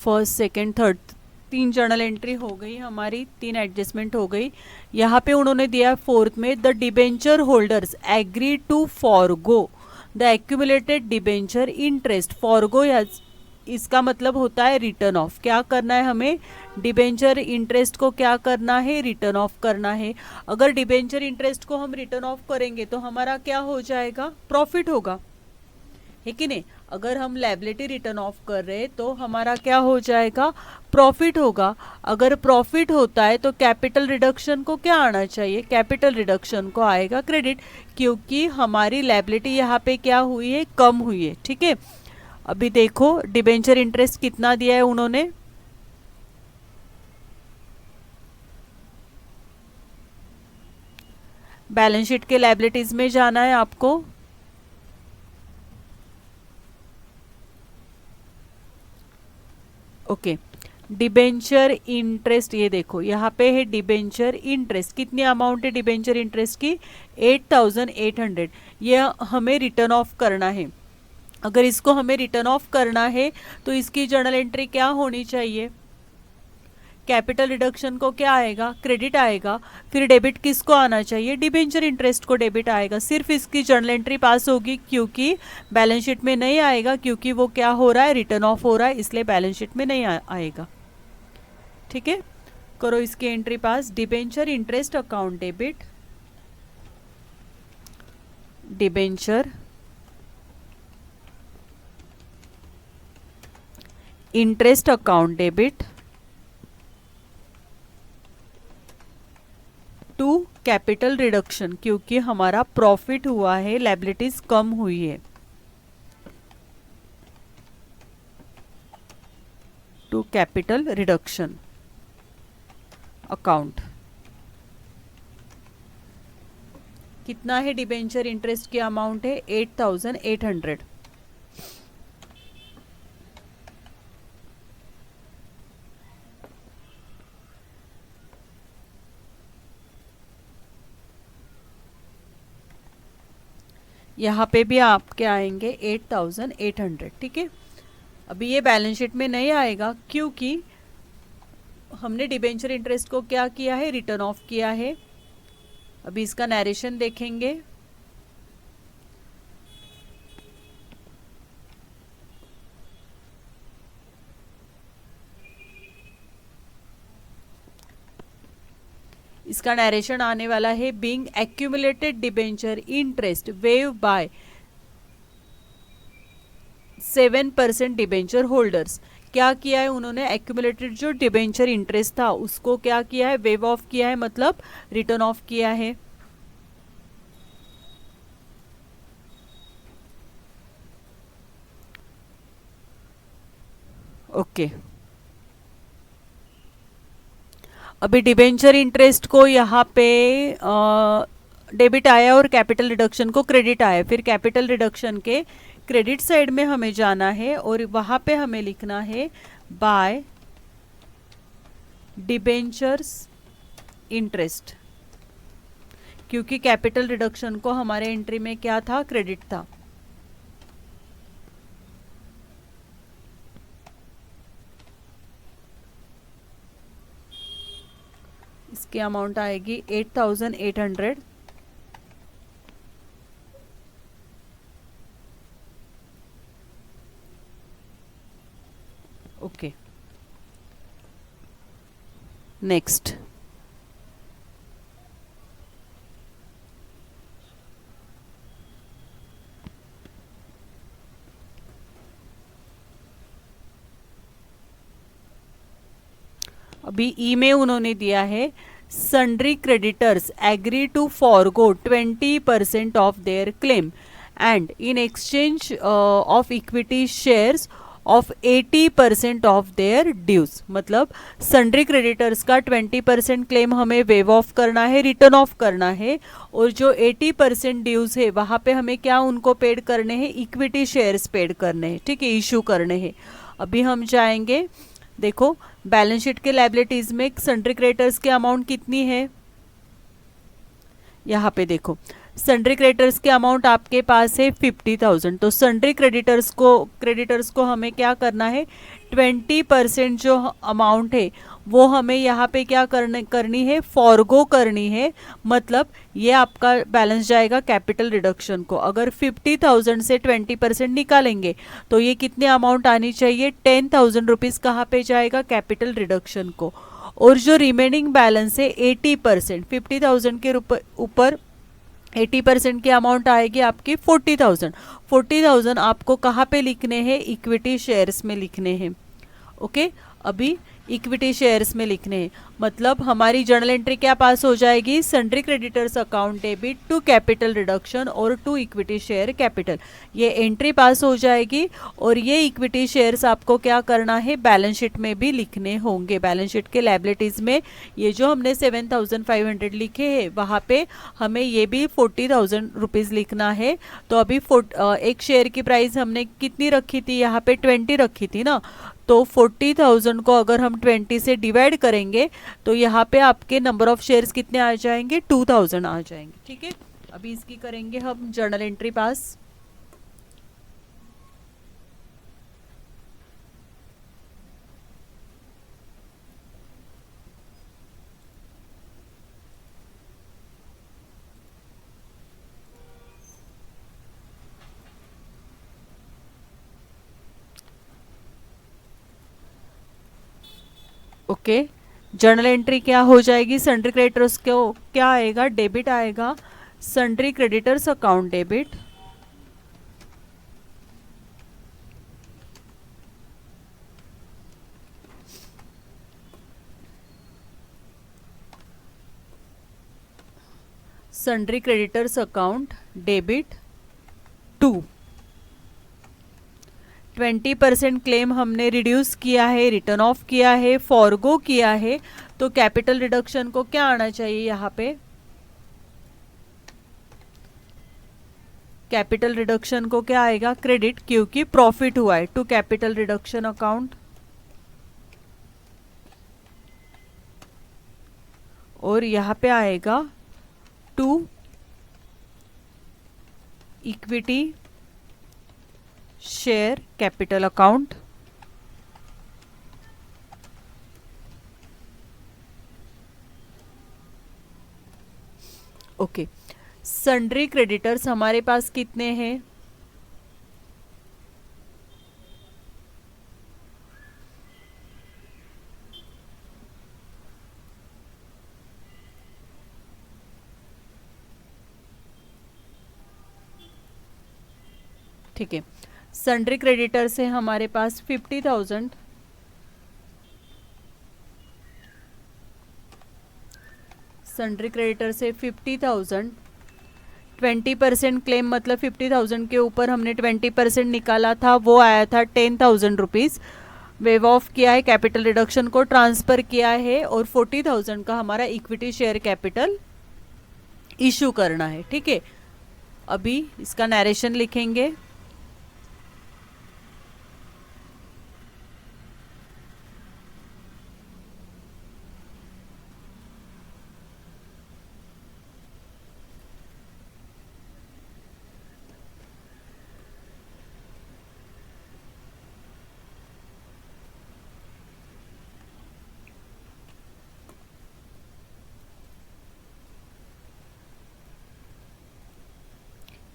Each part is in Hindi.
First second third, 3 journal entry हो गई हमारी, 3 एडजस्टमेंट हो गई। यहाँ पे उन्होंने दिया फोर्थ में, the debenture holders agree to forgo the accumulated debenture interest. Forgo या इसका मतलब होता है रिटर्न ऑफ। क्या करना है हमें, डिबेंचर इंटरेस्ट को क्या करना है, रिटर्न ऑफ करना है। अगर डिबेंचर इंटरेस्ट को हम रिटर्न ऑफ करेंगे तो हमारा क्या हो जाएगा, प्रॉफिट होगा, है कि नहीं। अगर हम लायबिलिटी रिटर्न ऑफ कर रहे हैं तो हमारा क्या हो जाएगा, प्रॉफिट होगा। अगर प्रॉफिट होता है तो कैपिटल रिडक्शन को क्या आना चाहिए, कैपिटल रिडक्शन को आएगा क्रेडिट, क्योंकि हमारी लायबिलिटी यहाँ पे क्या हुई है, कम हुई है। ठीक है, अभी देखो डिबेंचर इंटरेस्ट कितना दिया है उन्होंने, बैलेंस शीट के लायबिलिटीज में जाना है आपको। ओके, डिबेंचर इंटरेस्ट, ये देखो यहाँ पे है डिबेंचर इंटरेस्ट, कितनी अमाउंट है डिबेंचर इंटरेस्ट की, 8800। ये हमें रिटर्न ऑफ करना है। अगर इसको हमें रिटर्न ऑफ करना है तो इसकी जर्नल एंट्री क्या होनी चाहिए, कैपिटल रिडक्शन को क्या आएगा, क्रेडिट आएगा। फिर डेबिट किसको आना चाहिए, डिबेंचर इंटरेस्ट को डेबिट आएगा। सिर्फ इसकी जर्नल एंट्री पास होगी, क्योंकि बैलेंस शीट में नहीं आएगा, क्योंकि वो क्या हो रहा है, रिटर्न ऑफ हो रहा है, इसलिए बैलेंस शीट में नहीं आएगा। ठीक है, करो इसकी entry pass. Debenture interest account debit, debenture interest account debit to capital reduction, क्योंकि हमारा प्रॉफिट हुआ है, लायबिलिटीज कम हुई है, टू कैपिटल रिडक्शन अकाउंट। कितना है डिबेंचर इंटरेस्ट की अमाउंट है, 8800। यहाँ पे भी आपके आएंगे 8800। ठीक है, अभी ये बैलेंस शीट में नहीं आएगा, क्योंकि हमने डिबेंचर इंटरेस्ट को क्या किया है, रिटर्न ऑफ किया है। अभी इसका नरेशन देखेंगे। इसका नरेशन आने वाला है, being accumulated debenture interest waive by 7% debenture holders. क्या किया है उन्होंने, एक्यूमुलेटेड जो डिबेंचर इंटरेस्ट था उसको क्या किया है, वेव ऑफ किया है, मतलब रिटर्न ऑफ किया है। ओके, अभी डिबेंचर इंटरेस्ट को यहाँ पे डेबिट आया और कैपिटल रिडक्शन को क्रेडिट आया। फिर कैपिटल रिडक्शन के क्रेडिट साइड में हमें जाना है और वहाँ पे हमें लिखना है बाय डिबेंचर्स इंटरेस्ट, क्योंकि कैपिटल रिडक्शन को हमारे एंट्री में क्या था, क्रेडिट था। इसकी अमाउंट आएगी 8800। ओके, नेक्स्ट अभी ई में उन्होंने दिया है, sundry creditors agree to forgo 20% of their claim and in exchange of equity shares of 80% of their dues। मतलब सन्ड्री क्रेडिटर्स का 20% क्लेम हमें वेव ऑफ करना है, रिटर्न ऑफ करना है, और जो 80% ड्यूज है वहाँ पे हमें क्या उनको पेड करने हैं, इक्विटी शेयर्स पेड करने हैं। ठीक है, इशू करने हैं। अभी हम जाएंगे, देखो बैलेंस शीट के लायबिलिटीज में सन्ड्री क्रेडिटर्स की अमाउंट कितनी है, यहाँ पे देखो सन्ड्री क्रेडिटर्स के अमाउंट आपके पास है 50,000, तो सन्ड्री क्रेडिटर्स को हमें क्या करना है, 20% जो अमाउंट है वो हमें यहाँ पे क्या करनी है, फॉरगो करनी है। मतलब ये आपका बैलेंस जाएगा कैपिटल रिडक्शन को। अगर 50,000 से 20% निकालेंगे तो ये कितने अमाउंट आनी चाहिए, 10,000 रुपीज़ कहाँ पे जाएगा, कैपिटल रिडक्शन को। और जो रिमेनिंग बैलेंस है 80%, 50,000 के ऊपर 80% की अमाउंट आएगी आपकी 40,000। 40,000 आपको कहाँ पे लिखने हैं, इक्विटी शेयर्स में लिखने हैं। ओके, अभी इक्विटी शेयर्स में लिखने हैं। मतलब हमारी जर्नल एंट्री क्या पास हो जाएगी, sundry creditors account debit to capital reduction और टू इक्विटी शेयर कैपिटल, ये एंट्री पास हो जाएगी। और ये इक्विटी शेयर्स आपको क्या करना है, बैलेंस शीट में भी लिखने होंगे। बैलेंस शीट के लायबिलिटीज में ये जो हमने 7,500 लिखे हैं वहाँ पे हमें ये भी 40,000 रुपीज़ लिखना है। तो अभी एक शेयर की प्राइस हमने कितनी रखी थी, यहाँ पे 20 रखी थी ना, तो 40,000 को अगर हम 20 से डिवाइड करेंगे तो यहाँ पे आपके नंबर ऑफ शेयर्स कितने आ जाएंगे, 2,000 आ जाएंगे। ठीक है, अभी इसकी करेंगे हम जर्नल एंट्री पास। ओके, जर्नल एंट्री क्या हो जाएगी, सन्ड्री क्रेडिटर्स को क्या आएगा, डेबिट आएगा, sundry creditors account debit, sundry creditors account debit to 20% claim हमने रिड्यूस किया है, रिटर्न ऑफ किया है, फॉरगो किया है, तो कैपिटल रिडक्शन को क्या आना चाहिए, यहाँ पे कैपिटल रिडक्शन को क्या आएगा, क्रेडिट, क्योंकि प्रॉफिट हुआ है, टू कैपिटल रिडक्शन अकाउंट। और यहाँ पे आएगा to equity share capital account. Okay, sundry creditors हमारे पास कितने हैं, ठीक है, सन्ड्री क्रेडिटर से हमारे पास 50,000, सन्ड्री क्रेडिटर से 50,000, 20% क्लेम मतलब 50,000 के ऊपर हमने 20% निकाला था, वो आया था 10,000 रुपीज़। वेव ऑफ किया है, कैपिटल रिडक्शन को ट्रांसफ़र किया है और 40,000 का हमारा इक्विटी शेयर कैपिटल इशू करना है। ठीक है, अभी इसका नरेशन लिखेंगे।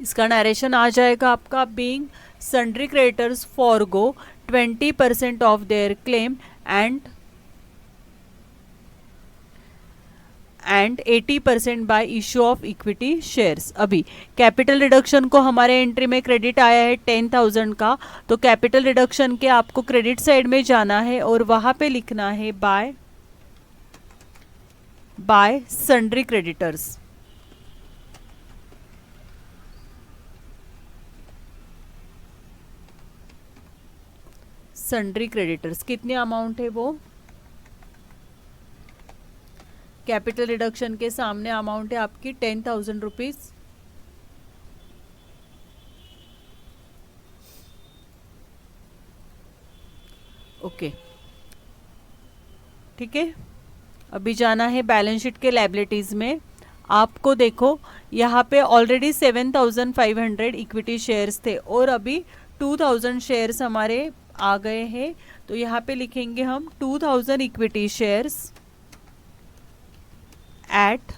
इसका नरेशन आ जाएगा आपका, being sundry creditors forgo 20% of their claim and 80% bye issue of equity shares. अभी कैपिटल रिडक्शन को हमारे एंट्री में क्रेडिट आया है 10,000 का, तो कैपिटल रिडक्शन के आपको क्रेडिट साइड में जाना है और वहां पे लिखना है bye sundry creditors. Sundry creditors कितनी अमाउंट है, वो कैपिटल रिडक्शन के सामने अमाउंट है आपकी 10,000 रुपीज़। ओके, ठीक है, अभी जाना है बैलेंस शीट के लायबिलिटीज में। आपको देखो यहाँ पे ऑलरेडी 7,500 इक्विटी शेयर्स थे और अभी 2,000 शेयर्स हमारे आ गए हैं। तो यहाँ पे लिखेंगे हम 2,000 इक्विटी शेयर्स एट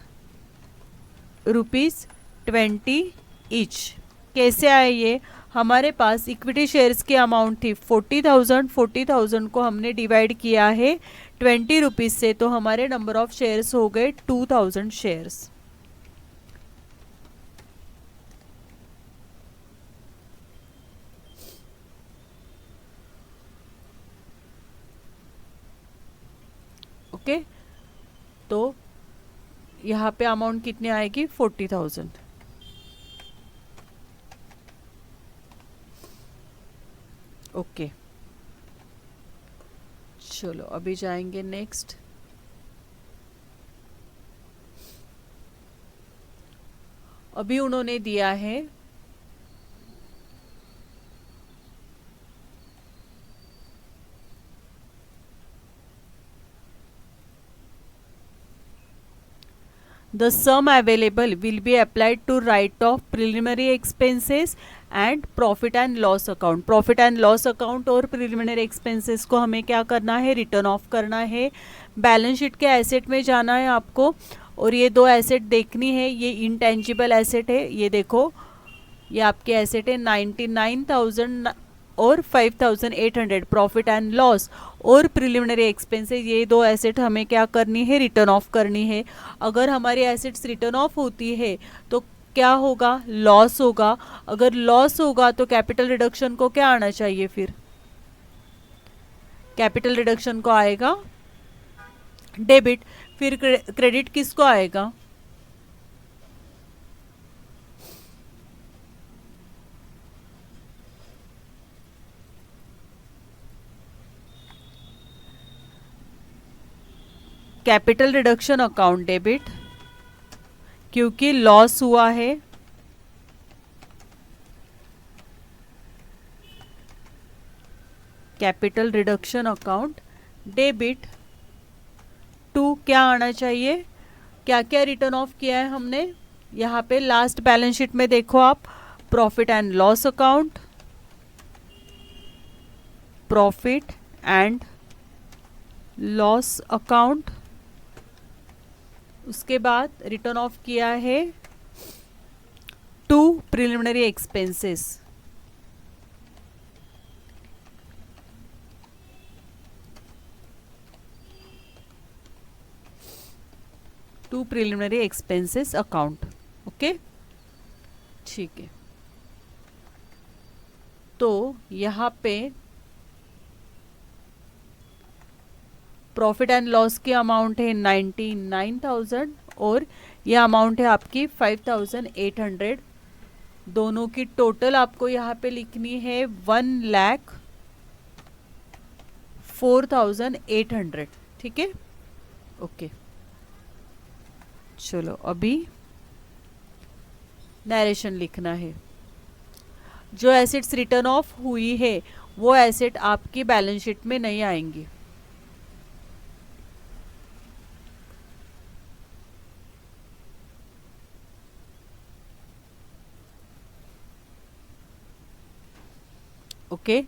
₹20 ईच। कैसे आए ये? हमारे पास इक्विटी शेयर्स की अमाउंट थी 40,000 को हमने डिवाइड किया है 20 रुपीज़ से, तो हमारे नंबर ऑफ शेयर्स हो गए 2,000 शेयर्स। ओके, तो यहाँ पे अमाउंट कितनी आएगी? 40,000। ओके, चलो अभी जाएंगे नेक्स्ट। अभी उन्होंने दिया है The sum available will be applied to write off preliminary expenses and profit and loss account। Profit and loss account और प्रिलिमिनरी एक्सपेंसेस को हमें क्या करना है? रिटर्न ऑफ करना है। बैलेंस शीट के एसेट में जाना है आपको और ये दो एसेट देखनी है। ये इंटेंजिबल एसेट है, ये देखो ये आपके एसेट है 99,000 और 5,800। प्रॉफिट एंड लॉस और प्रिलिमिनरी एक्सपेंसेस, ये दो एसेट हमें क्या करनी है? रिटर्न ऑफ करनी है। अगर हमारी एसेट्स रिटर्न ऑफ होती है तो क्या होगा? लॉस होगा। अगर लॉस होगा तो कैपिटल रिडक्शन को क्या आना चाहिए? फिर कैपिटल रिडक्शन को आएगा डेबिट। फिर क्रेडिट किसको आएगा? कैपिटल रिडक्शन अकाउंट डेबिट, क्योंकि लॉस हुआ है। Capital reduction account debit to क्या आना चाहिए? क्या क्या रिटर्न ऑफ किया है हमने? यहाँ पे लास्ट बैलेंस शीट में देखो आप, profit and loss account, profit and loss account, उसके बाद रिटर्न ऑफ किया है to preliminary expenses. To preliminary expenses account. Okay, ठीक है। तो यहाँ पे प्रॉफिट एंड लॉस की अमाउंट है 99,000 और यह अमाउंट है आपकी 5,800। दोनों की टोटल आपको यहाँ पे लिखनी है 1,04,800। ठीक है, ओके। चलो अभी नरेशन लिखना है। जो एसेट्स रिटर्न ऑफ हुई है वो एसेट आपकी बैलेंस शीट में नहीं आएंगी। ओके,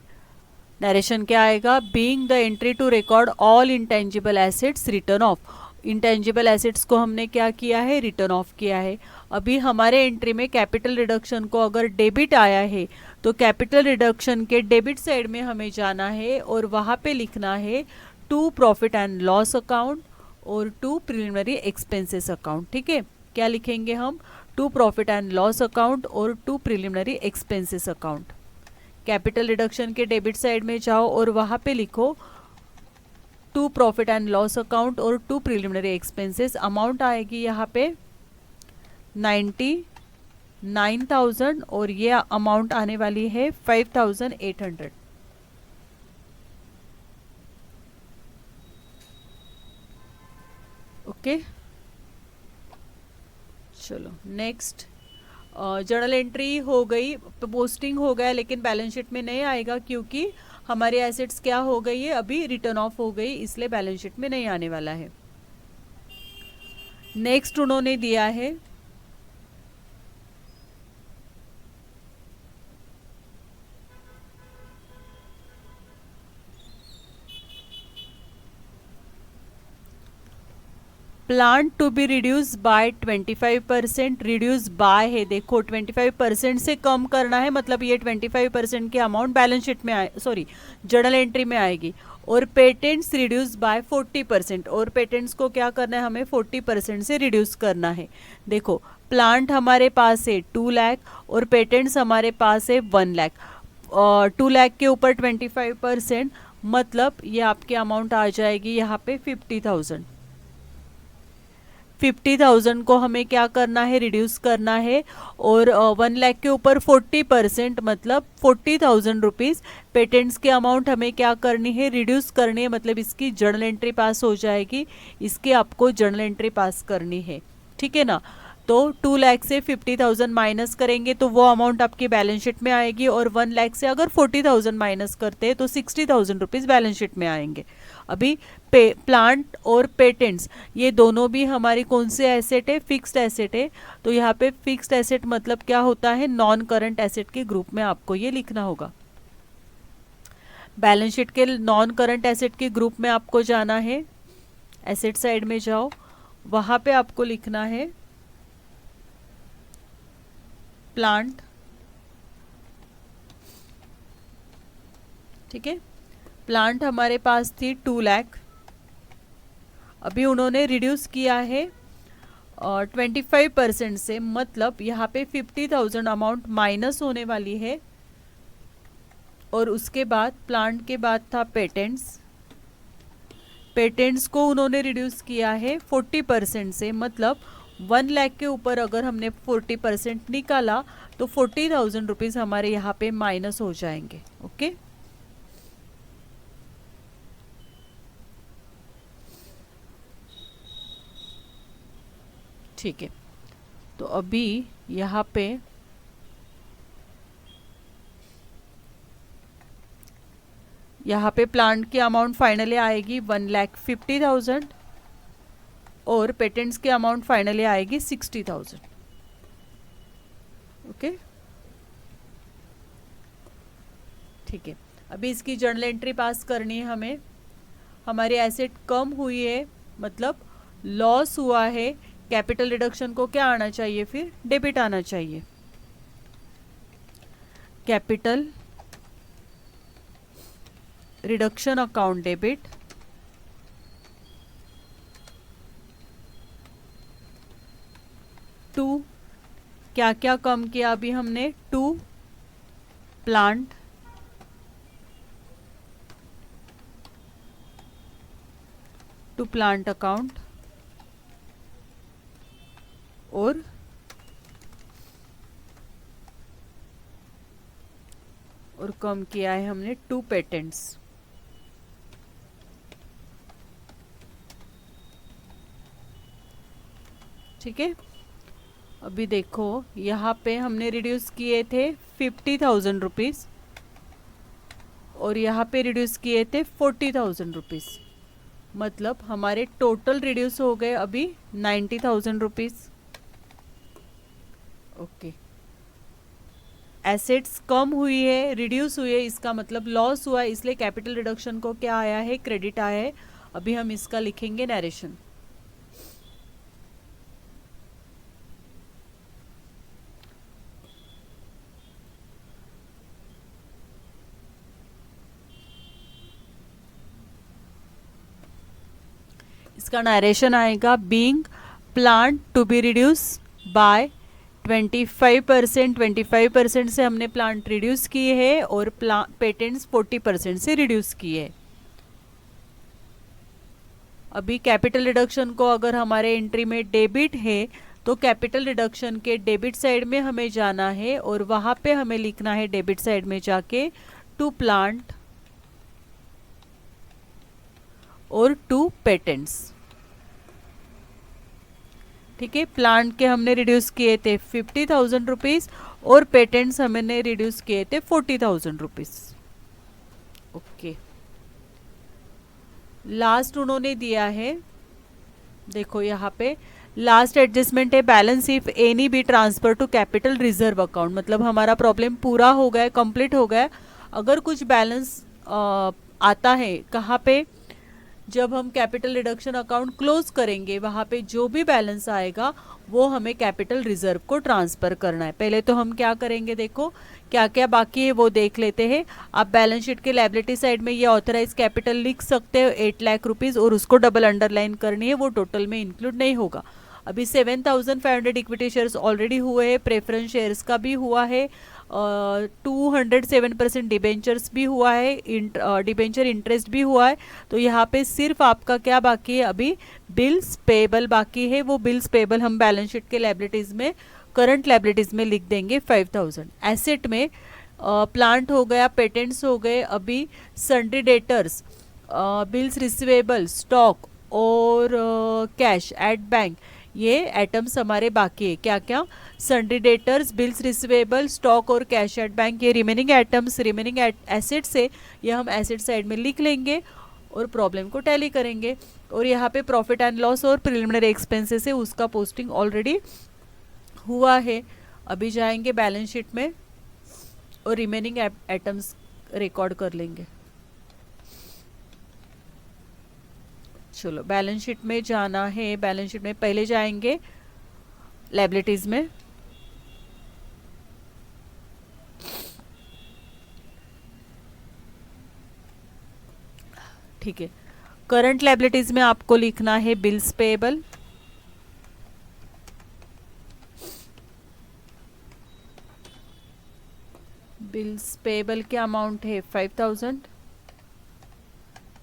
नरेशन क्या आएगा? Being the entry to record all intangible assets written off. Intangible assets को हमने क्या किया है? रिटर्न ऑफ किया है। अभी हमारे एंट्री में कैपिटल रिडक्शन को अगर डेबिट आया है तो कैपिटल रिडक्शन के डेबिट साइड में हमें जाना है और वहाँ पे लिखना है to profit and loss account और टू प्रिलिमिनरी एक्सपेंसेस अकाउंट। ठीक है, क्या लिखेंगे हम? To profit and loss account और to preliminary expenses account. Capital reduction के डेबिट साइड में जाओ और वहाँ पे लिखो to profit and loss account और टू प्रिलिमिनरी एक्सपेंसेस। अमाउंट आएगी यहाँ पे 99,000 और ये अमाउंट आने वाली है 5,800। ओके, चलो नेक्स्ट। जर्नल एंट्री हो गई, पोस्टिंग हो गया, लेकिन बैलेंस शीट में नहीं आएगा क्योंकि हमारे एसेट्स क्या हो गई है? अभी रिटर्न ऑफ हो गई, इसलिए बैलेंस शीट में नहीं आने वाला है। नेक्स्ट उन्होंने दिया है plant to be reduce by 25%, reduce by है, देखो 25% से कम करना है, मतलब ये 25% की अमाउंट बैलेंस शीट में आए, सॉरी जर्नल एंट्री में आएगी। और पेटेंट्स रिड्यूस बाय 40%, और पेटेंट्स को क्या करना है, हमें 40% से रिड्यूस करना है। देखो प्लांट हमारे पास है 2 लाख और पेटेंट्स हमारे पास है 1 लाख, 2 लाख के ऊपर 25%, मतलब ये आपकी अमाउंट आ जाएगी यहाँ पे 50,000। 50,000 को हमें क्या करना है, रिड्यूस करना है, और 1 लाख के ऊपर 40%, मतलब 40,000 रुपीज़ पेटेंट्स की अमाउंट हमें क्या करनी है, रिड्यूस करनी है, मतलब इसकी जर्नल एंट्री पास हो जाएगी, इसकी आपको जर्नल एंट्री पास करनी है, ठीक है ना। तो 2 लाख से 50,000 माइनस करेंगे तो वो अमाउंट आपकी बैलेंस शीट में आएगी, और 1 लाख से अगर 40,000 माइनस करते हैं तो 60,000 रुपीज़ बैलेंस शीट में आएंगे। अभी प्लांट और पेटेंट्स ये दोनों भी हमारी कौन से एसेट है, फिक्स्ड एसेट है, तो यहाँ पे फिक्स्ड एसेट मतलब क्या होता है, नॉन करंट एसेट के ग्रुप में आपको ये लिखना होगा। बैलेंस शीट के नॉन करंट एसेट के ग्रुप में आपको जाना है, एसेट साइड में जाओ, वहां पे आपको लिखना है प्लांट, ठीक है। प्लांट हमारे पास थी 2 लाख, अभी उन्होंने रिड्यूस किया है 25% से, मतलब यहाँ पे 50,000 अमाउंट माइनस होने वाली है। और उसके बाद प्लांट के बाद था पेटेंट्स, पेटेंट्स को उन्होंने रिड्यूस किया है 40% से, मतलब 1 लाख के ऊपर अगर हमने 40% निकाला तो 40,000 रुपीज़ हमारे यहाँ पे माइनस हो जाएंगे, ओके। ठीक है, तो अभी यहाँ पे प्लांट की अमाउंट फाइनली आएगी 1,50,000 और पेटेंट्स की अमाउंट फाइनली आएगी 60,000, ओके। ठीक है, अभी इसकी जर्नल एंट्री पास करनी है हमें। हमारी एसेट कम हुई है, मतलब लॉस हुआ है, कैपिटल रिडक्शन को क्या आना चाहिए, फिर डेबिट आना चाहिए। Capital reduction account debit, to क्या क्या कम किया अभी हमने, to plant, to plant account, और कम किया है हमने टू पेटेंट्स। ठीक है, अभी देखो यहाँ पे हमने रिड्यूस किए थे 50,000 रुपीज़ और यहाँ पे रिड्यूस किए थे 40,000 रुपीज़, मतलब हमारे टोटल रिड्यूस हो गए अभी 90,000 रुपीज़, ओके। एसेट्स कम हुई है, रिड्यूस हुई है, इसका मतलब लॉस हुआ है, इसलिए कैपिटल रिडक्शन को क्या आया है, क्रेडिट आया है। अभी हम इसका लिखेंगे नरेशन। इसका नरेशन आएगा, being plant to be reduce by 25%, 25% से हमने प्लांट रिड्यूस किए हैं और पेटेंट्स 40% से रिड्यूस किए हैं। अभी कैपिटल रिडक्शन को अगर हमारे एंट्री में डेबिट है तो कैपिटल रिडक्शन के डेबिट साइड में हमें जाना है और वहां पे हमें लिखना है डेबिट साइड में जाके टू प्लांट और टू पेटेंट्स। ठीक है, प्लांट के हमने रिड्यूस किए थे 50,000 रुपीज़ और पेटेंट्स हमने रिड्यूस किए थे 40,000 रुपीज़, ओके। लास्ट उन्होंने दिया है, देखो यहाँ पे लास्ट एडजस्टमेंट है balance if any be transfer to capital reserve account, मतलब हमारा प्रॉब्लम पूरा हो गया, कंप्लीट हो गया। अगर कुछ बैलेंस आता है कहाँ पे, जब हम कैपिटल रिडक्शन अकाउंट क्लोज करेंगे वहाँ पे जो भी बैलेंस आएगा वो हमें कैपिटल रिजर्व को ट्रांसफर करना है। पहले तो हम क्या करेंगे, देखो क्या क्या बाकी है वो देख लेते हैं। आप बैलेंस शीट के लायबिलिटी साइड में ये ऑथराइज कैपिटल लिख सकते हो 8 लाख रुपीज़, और उसको डबल अंडरलाइन करनी है, वो टोटल में इंक्लूड नहीं होगा। अभी 7,500 इक्विटी शेयर्स ऑलरेडी हुए हैं, प्रेफरेंस शेयर्स का भी हुआ है, 207% डिबेंचर्स भी हुआ है, डिबेंचर इंटरेस्ट भी हुआ है। तो यहाँ पे सिर्फ आपका क्या बाकी है, अभी बिल्स पेबल बाकी है। वो बिल्स पेबल हम बैलेंस शीट के लायबिलिटीज में, करंट लायबिलिटीज में लिख देंगे 5,000। एसेट में प्लांट हो गया, पेटेंट्स हो गए, अभी sundry debtors, bills receivable, stock और कैश एट बैंक, ये एटम्स हमारे बाकी है। क्या क्या, sundry debtors, bills receivable, stock और कैश एट बैंक, ये रिमेनिंग एटम्स, रिमेनिंग एसेट से ये हम एसेट साइड में लिख लेंगे और प्रॉब्लम को टैली करेंगे। और यहाँ पे प्रॉफिट एंड लॉस और प्रिलिमिनरी एक्सपेंसेस है, उसका पोस्टिंग ऑलरेडी हुआ है। अभी जाएंगे बैलेंस शीट में और रिमेनिंग एटम्स रिकॉर्ड कर लेंगे। चलो बैलेंस शीट में जाना है, बैलेंस शीट में पहले जाएंगे लायबिलिटीज में, ठीक है। करंट लायबिलिटीज में आपको लिखना है बिल्स पेएबल, बिल्स पेएबल के अमाउंट है 5,000।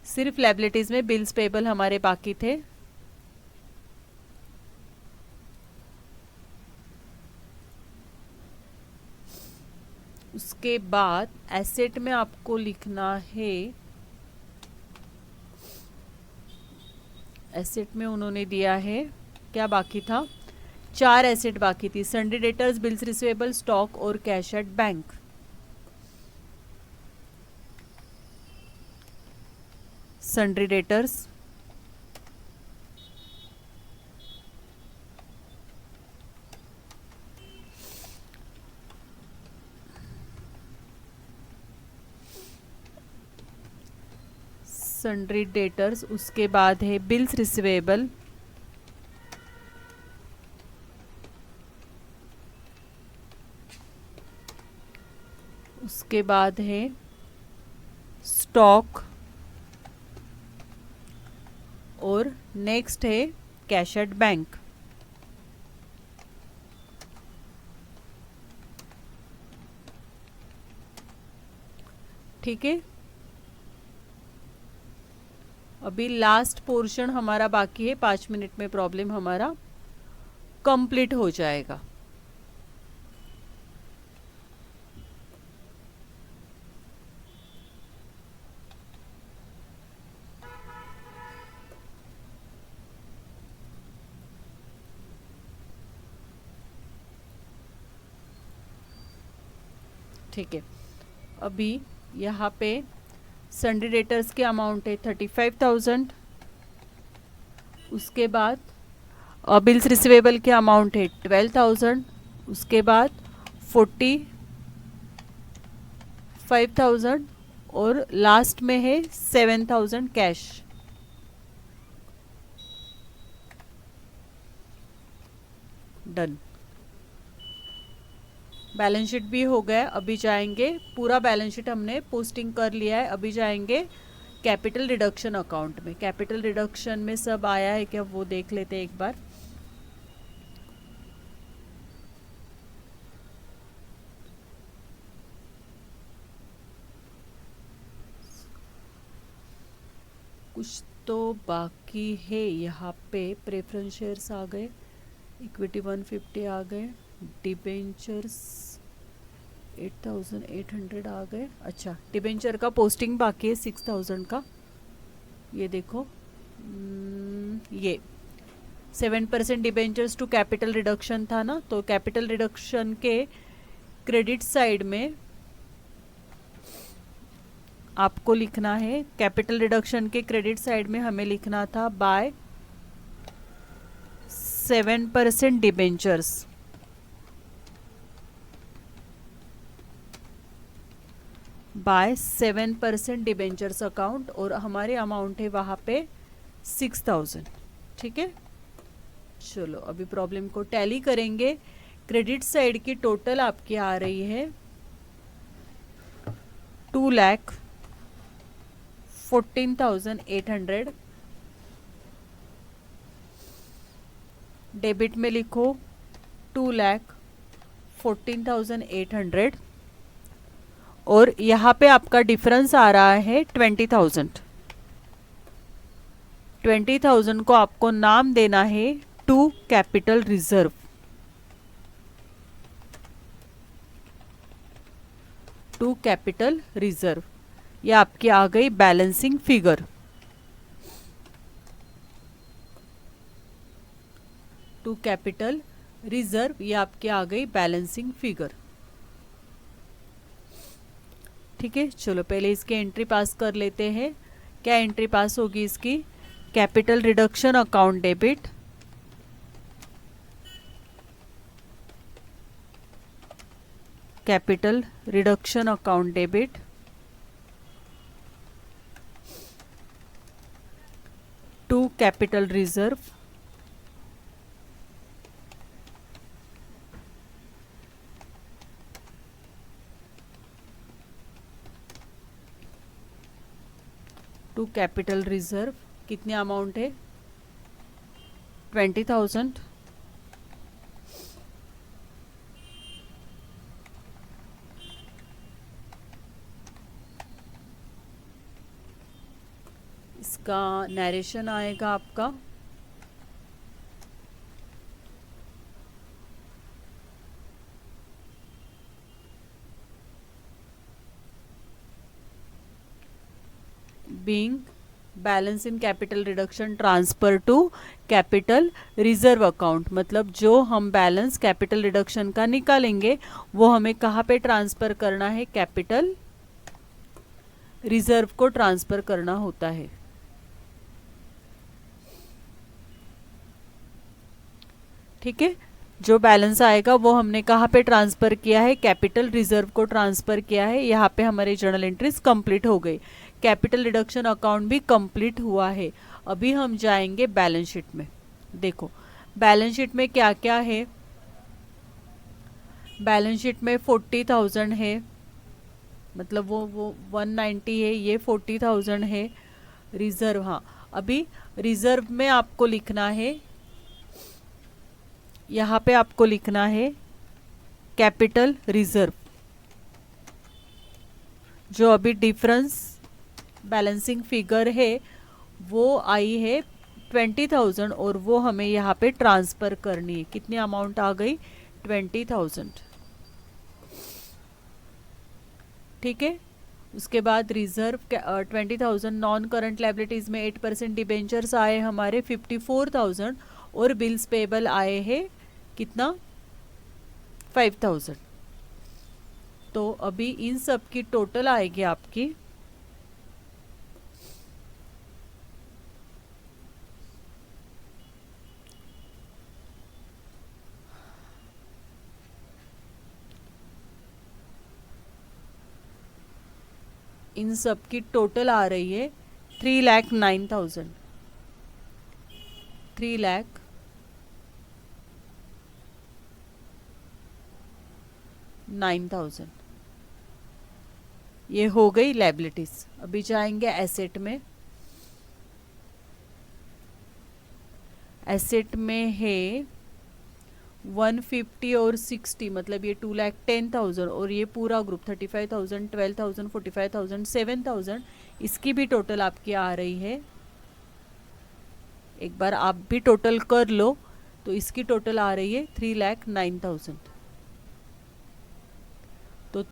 सिर्फ लायबिलिटीज में बिल्स पेएबल हमारे बाकी थे। उसके बाद एसेट में आपको लिखना है, एसेट में उन्होंने दिया है क्या बाकी था, 4 एसेट बाकी थी, sundry debtors, bills receivable, stock और cash at bank. Sundry debtors, sundry debtors, उसके बाद है बिल्स रिसीवेबल, उसके बाद है स्टॉक और नेक्स्ट है कैश एट बैंक। ठीक है, अभी लास्ट पोर्शन हमारा बाकी है, 5 मिनट में प्रॉब्लम हमारा कंप्लीट हो जाएगा। ठीक है, अभी यहाँ पे सन्ड्री डेटर्स के अमाउंट है 35,000, उसके बाद बिल्स रिसीवेबल के अमाउंट है 12,000, उसके बाद 45,000 और लास्ट में है 7,000 कैश। डन, बैलेंस शीट भी हो गया। अभी जाएंगे, पूरा बैलेंस शीट हमने पोस्टिंग कर लिया है, अभी जाएंगे कैपिटल रिडक्शन अकाउंट में। कैपिटल रिडक्शन में सब आया है क्या वो देख लेते हैं एक बार। कुछ तो बाकी है यहाँ पे, प्रेफरेंस शेयर्स आ गए, इक्विटी 150 आ गए, डिबेंचर्स 8,800 आ गए। अच्छा, डिबेंचर का पोस्टिंग बाकी है 6,000 का, ये देखो, ये 7% डिबेंचर्स टू कैपिटल रिडक्शन था ना, तो कैपिटल रिडक्शन के क्रेडिट साइड में आपको लिखना है, कैपिटल रिडक्शन के क्रेडिट साइड में हमें लिखना था by 7% debentures, by 7% debentures account, और हमारे अमाउंट है वहाँ पे 6000। ठीक है, चलो अभी प्रॉब्लम को टैली करेंगे। क्रेडिट साइड की टोटल आपकी आ रही है 2,14,800। डेबिट में लिखो 2,14,800, और यहाँ पे आपका डिफरेंस आ रहा है 20,000। 20,000 को आपको नाम देना है to capital reserve. To capital reserve, ये आपकी आ गई balancing figure. To capital reserve, ये आपकी आ गई बैलेंसिंग फिगर। ठीक है, चलो पहले इसकी एंट्री पास कर लेते हैं। क्या एंट्री पास होगी इसकी? Capital reduction account debit, capital reduction account debit, to capital reserve, to capital reserve कितनी अमाउंट है? 20,000। इसका नरेशन आएगा आपका being balance in capital reduction transfer to capital reserve account. मतलब जो हम बैलेंस कैपिटल रिडक्शन का निकालेंगे वो हमें कहाँ पे ट्रांसफर करना है? कैपिटल रिजर्व को ट्रांसफर करना होता है। ठीक है, जो बैलेंस आएगा वो हमने कहाँ पे ट्रांसफर किया है? कैपिटल रिजर्व को ट्रांसफर किया है। यहाँ पे हमारी जर्नल एंट्रीज कंप्लीट हो गई, कैपिटल रिडक्शन अकाउंट भी कंप्लीट हुआ है। अभी हम जाएंगे बैलेंस शीट में। देखो बैलेंस शीट में क्या क्या है। बैलेंस शीट में 40,000 है, मतलब वो 190 है, ये 40,000 है। रिजर्व, हाँ अभी रिजर्व में आपको लिखना है, यहाँ पे आपको लिखना है कैपिटल रिजर्व। जो अभी डिफरेंस बैलेंसिंग फिगर है वो आई है 20,000, और वो हमें यहाँ पे ट्रांसफर करनी है। कितनी अमाउंट आ गई? 20,000। ठीक है, उसके बाद रिजर्व 20,000, नॉन करंट लायबिलिटीज में 8% डिबेंचर्स आए हमारे 54,000, और बिल्स पेबल आए हैं कितना? 5,000। तो अभी इन सब की टोटल आएगी आपकी इन सब की टोटल आ रही है 3,09,000। 3,09,000 ये हो गई लायबिलिटीज। अभी जाएंगे एसेट में। एसेट में है 150 और 60, मतलब ये 2,10,000, और ये पूरा ग्रुप 35,000, 12,000, 45,000, 7,000, इसकी भी टोटल आपकी आ रही है। एक बार आप भी टोटल कर लो, तो इसकी टोटल आ रही है 3,09,000।